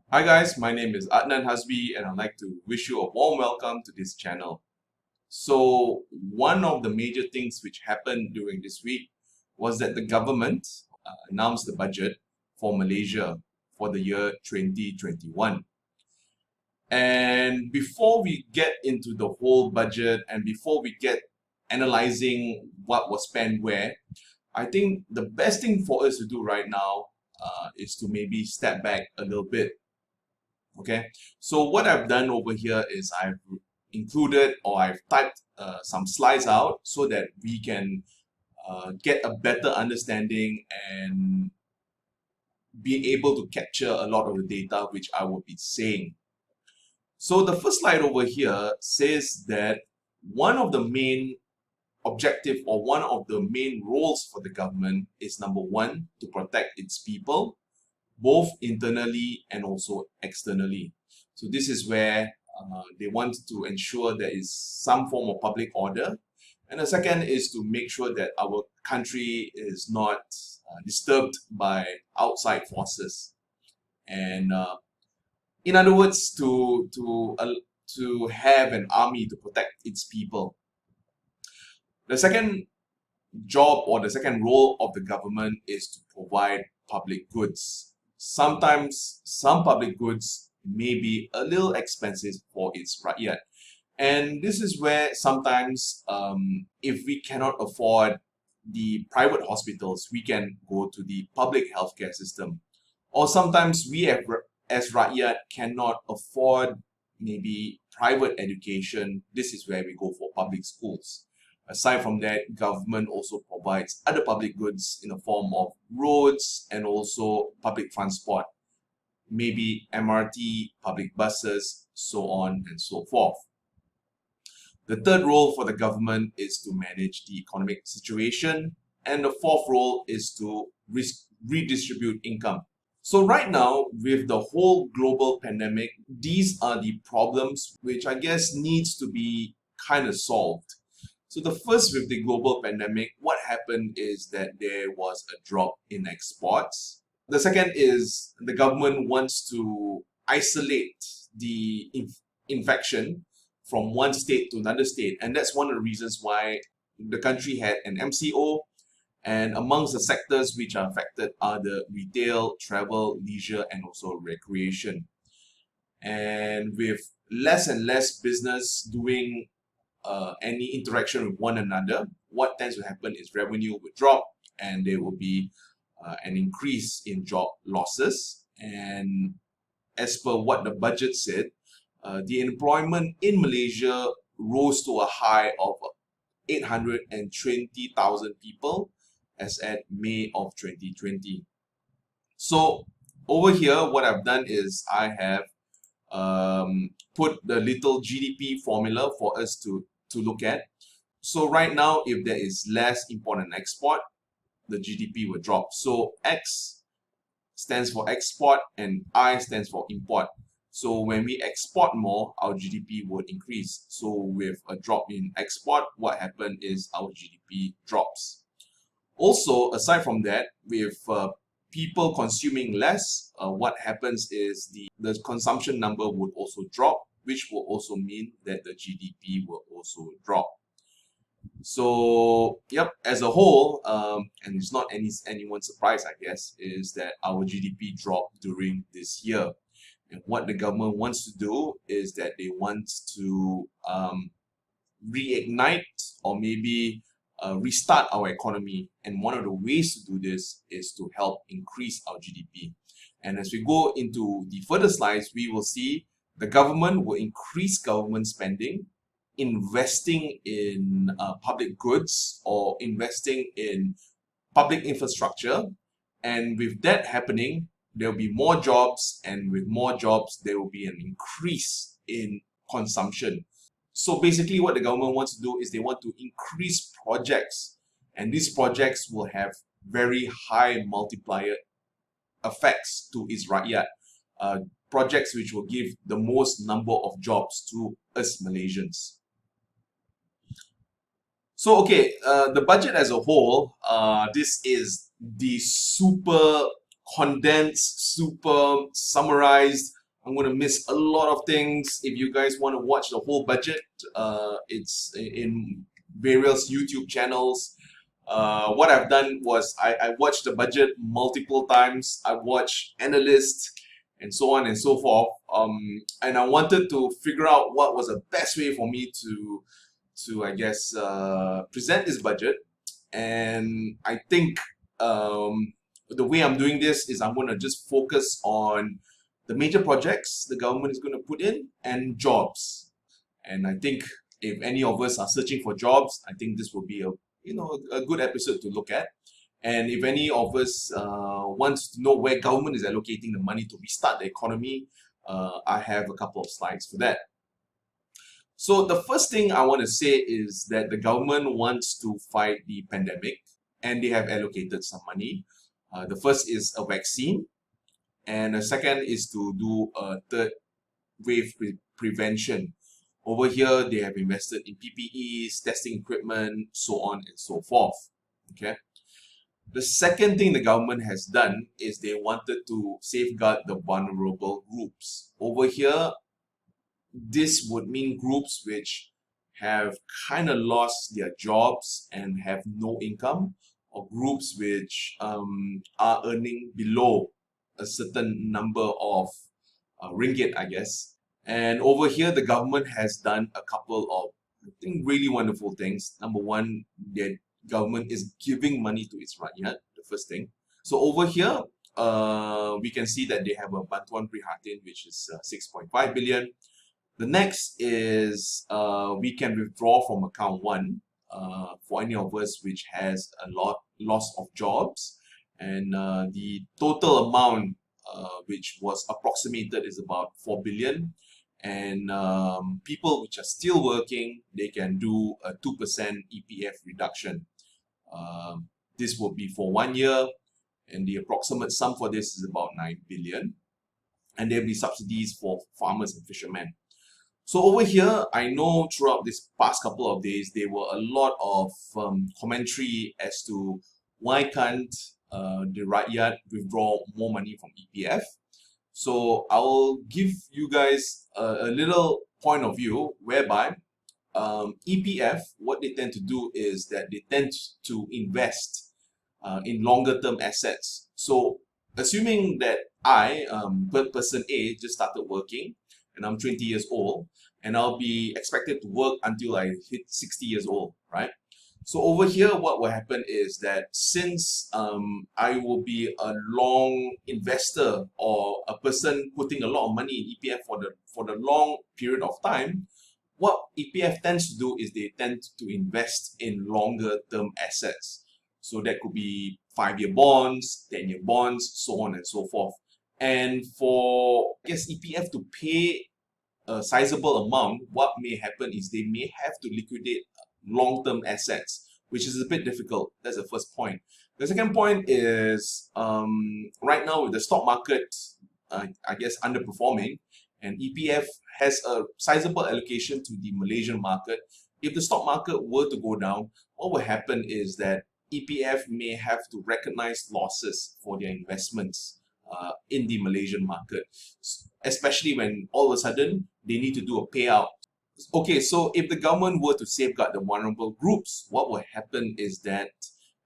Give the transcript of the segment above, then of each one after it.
Hi guys, my name is Adnan Hasbi and I'd like to wish you a warm welcome to this channel. So one of the major things which happened during this week was that the government announced the budget for Malaysia for the year 2021. And before we get into the whole budget and before we get analyzing what was spent where, I think the best thing for us to do right now is to maybe step back a little bit. Okay, so what I've done over here is I've included or I've typed some slides out so that we can get a better understanding and be able to capture a lot of the data which I will be saying. So the first slide over here says that one of the main objective or one of the main roles for the government is number one, to protect its people, both internally and also externally. So this is where they want to ensure there is some form of public order. And the second is to make sure that our country is not disturbed by outside forces. And in other words, to have an army to protect its people. The second job or the second role of the government is to provide public goods. Sometimes some public goods may be a little expensive for its rakyat. And this is where sometimes if we cannot afford the private hospitals, we can go to the public healthcare system. Or sometimes we as rakyat cannot afford maybe private education. This is where we go for public schools. Aside from that, government also provides other public goods in the form of roads and also public transport, maybe MRT, public buses, so on and so forth. The third role for the government is to manage the economic situation, and the fourth role is to redistribute income. So right now, with the whole global pandemic, these are the problems which I guess needs to be kind of solved. So the first, with the global pandemic, what happened is that there was a drop in exports. The second is the government wants to isolate the infection from one state to another state. And that's one of the reasons why the country had an MCO. And amongst the sectors which are affected are the retail, travel, leisure, and also recreation. And with less and less business doing any interaction with one another, what tends to happen is revenue will drop and there will be an increase in job losses. And as per what the budget said, the employment in Malaysia rose to a high of 820,000 people as at May of 2020. So over here, what I've done is I have put the little GDP formula for us to look at. So right now, if there is less import and export, the GDP will drop. So X stands for export and I stands for import. So when we export more, our GDP would increase. So with a drop in export, what happened is our GDP drops. Also, aside from that, with people consuming less, what happens is the consumption number would also drop, which will also mean that the GDP will also drop. So, yep, as a whole, and it's not anyone's surprise, I guess, is that our GDP dropped during this year. And what the government wants to do is that they want to reignite or maybe restart our economy. And one of the ways to do this is to help increase our GDP. And as we go into the further slides, we will see the government will increase government spending, investing in public goods or investing in public infrastructure. And with that happening, there will be more jobs, and with more jobs, there will be an increase in consumption. So basically what the government wants to do is they want to increase projects, and these projects will have very high multiplier effects to its rakyat. Projects which will give the most number of jobs to us Malaysians. So okay, the budget as a whole, this is the super condensed, super summarized I'm going to miss a lot of things. If you guys want to watch the whole budget, it's in various YouTube channels. What I've done was I watched the budget multiple times. I watched analysts and so on and so forth. And I wanted to figure out what was the best way for me to I guess present this budget. And I think the way I'm doing this is I'm going to just focus on the major projects the government is going to put in and jobs. And I think if any of us are searching for jobs, I think this will be a good episode to look at. And if any of us wants to know where government is allocating the money to restart the economy, I have a couple of slides for that. So the first thing I want to say is that the government wants to fight the pandemic and they have allocated some money. The first is a vaccine, and the second is to do a third wave prevention. Over here, they have invested in PPEs, testing equipment, so on and so forth. Okay. The second thing the government has done is they wanted to safeguard the vulnerable groups. Over here, this would mean groups which have kind of lost their jobs and have no income, or groups which are earning below a certain number of ringgit, I guess. And over here, the government has done a couple of, I think, really wonderful things. Number one, the government is giving money to its rakyat, the first thing. So over here, we can see that they have a Bantuan Prihatin, which is 6.5 billion. The next is we can withdraw from account 1 for any of us which has a loss of jobs. And the total amount which was approximated is about 4 billion. And people which are still working, they can do a 2% EPF reduction. This will be for 1 year, and the approximate sum for this is about 9 billion. And there will be subsidies for farmers and fishermen. So over here, I know throughout this past couple of days, there were a lot of commentary as to why can't the rakyat withdraw more money from EPF. So I'll give you guys a little point of view whereby EPF, what they tend to do is that they tend to invest in longer term assets. So assuming that I, person A, just started working and I'm 20 years old, and I'll be expected to work until I hit 60 years old, right? So over here, what will happen is that since I will be a long investor or a person putting a lot of money in EPF for the long period of time, what EPF tends to do is they tend to invest in longer term assets. So that could be 5-year bonds, 10-year bonds, so on and so forth. And for, I guess, EPF to pay a sizable amount, what may happen is they may have to liquidate long-term assets, which is a bit difficult. That's the first point. The second point is right now with the stock market, I guess, underperforming, and EPF has a sizable allocation to the Malaysian market. If the stock market were to go down, what will happen is that EPF may have to recognize losses for their investments in the Malaysian market, especially when all of a sudden they need to do a payout. Okay, so if the government were to safeguard the vulnerable groups, what will happen is that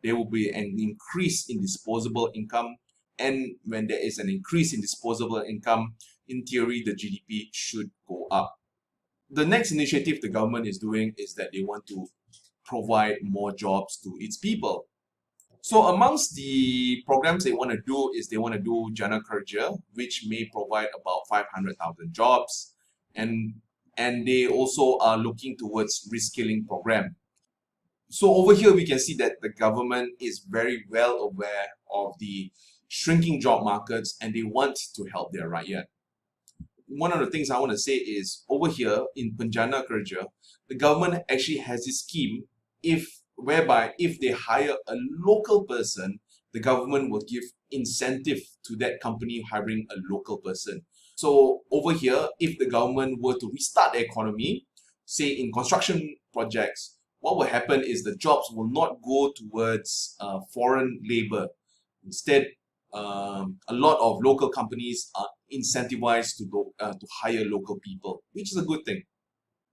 there will be an increase in disposable income. And when there is an increase in disposable income, in theory, the GDP should go up. The next initiative the government is doing is that they want to provide more jobs to its people. So amongst the programs they want to do is they want to do Jana Kerja, which may provide about 500,000 jobs. And they also are looking towards reskilling program. So over here, we can see that the government is very well aware of the shrinking job markets and they want to help their rakyat. One of the things I want to say is over here in Penjana Kerja, the government actually has this scheme whereby if they hire a local person, the government will give incentive to that company hiring a local person. So over here, if the government were to restart the economy, say in construction projects, what will happen is the jobs will not go towards foreign labor. Instead, a lot of local companies are incentivized to hire local people, which is a good thing.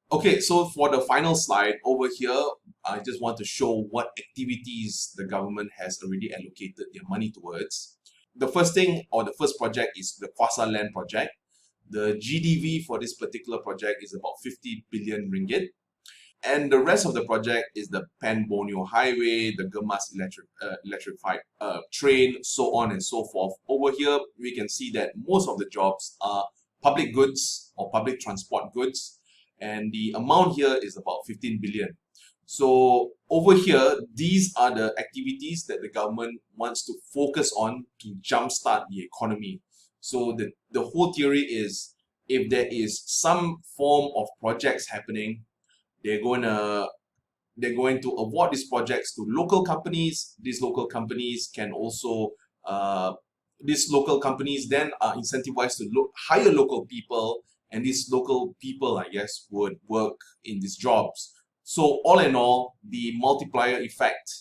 Okay, so for the final slide over here, I just want to show what activities the government has already allocated their money towards. The first thing, or the first project, is the Kwasa Land project. The GDV for this particular project is about 50 billion ringgit. And the rest of the project is the Pan-Borneo Highway, the Gemas electrified train, so on and so forth. Over here, we can see that most of the jobs are public goods or public transport goods. And the amount here is about 15 billion. So over here, these are the activities that the government wants to focus on to jumpstart the economy. So the whole theory is, if there is some form of projects happening, they're going to award these projects to local companies. These local companies can also these local companies then are incentivized to hire local people, and these local people, I guess, would work in these jobs. So all in all, the multiplier effect,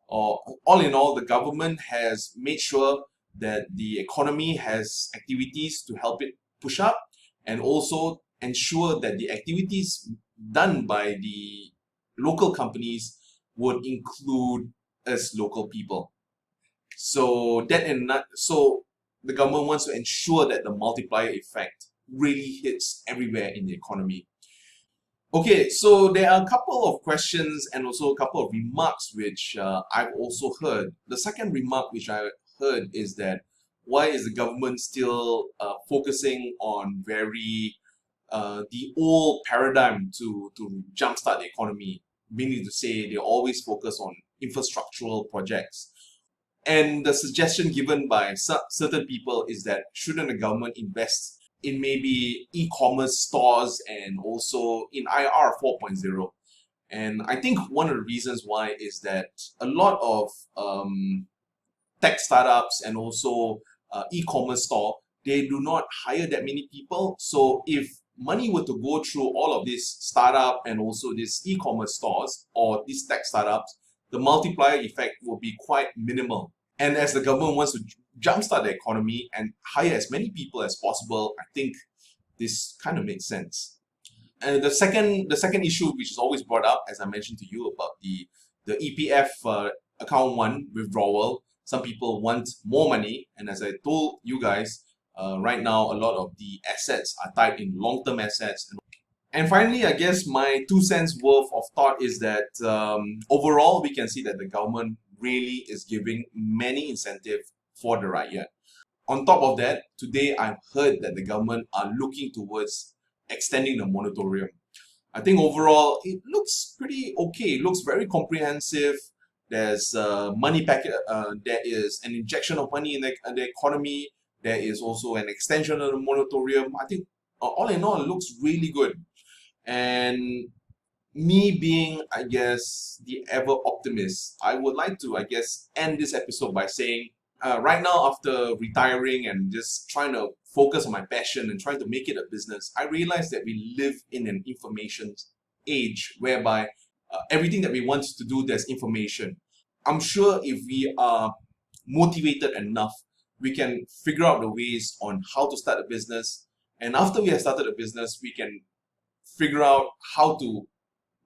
or all in all, the government has made sure that the economy has activities to help it push up, and also ensure that the activities done by the local companies would include us local people. So so the government wants to ensure that the multiplier effect really hits everywhere in the economy. Okay, so there are a couple of questions and also a couple of remarks which I've also heard. The second remark which I heard is that, why is the government still focusing on the old paradigm to jumpstart the economy, meaning to say they always focus on infrastructural projects. And the suggestion given by certain people is that, shouldn't the government invest in maybe e-commerce stores and also in IR 4.0? And I think one of the reasons why is that a lot of tech startups and also e-commerce store, they do not hire that many people. So if money were to go through all of these startup and also these e-commerce stores or these tech startups, the multiplier effect will be quite minimal. And as the government wants to jumpstart the economy and hire as many people as possible, I think this kind of makes sense. And the second issue, which is always brought up, as I mentioned to you, about the EPF account 1 withdrawal. Some people want more money, and as I told you guys, right now a lot of the assets are tied in long-term assets. And finally, I guess my 2 cents worth of thought is that overall we can see that the government really is giving many incentive for the rakyat. On top of that, today I've heard that the government are looking towards extending the moratorium. I think overall it looks pretty okay. It looks very comprehensive. There's money packet. There is an injection of money in the economy. There is also an extension of the moratorium. I think all in all, it looks really good. And me being, I guess, the ever optimist, I would like to, I guess, end this episode by saying, right now, after retiring and just trying to focus on my passion and trying to make it a business, I realize that we live in an information age whereby everything that we want to do, there's information. I'm sure if we are motivated enough, we can figure out the ways on how to start a business. And after we have started a business, we can figure out how to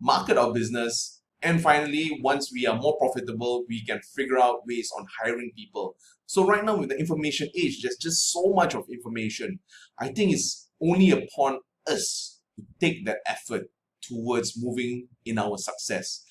market our business. And finally, once we are more profitable, we can figure out ways on hiring people. So right now with the information age, there's just so much of information. I think it's only upon us to take that effort towards moving in our success.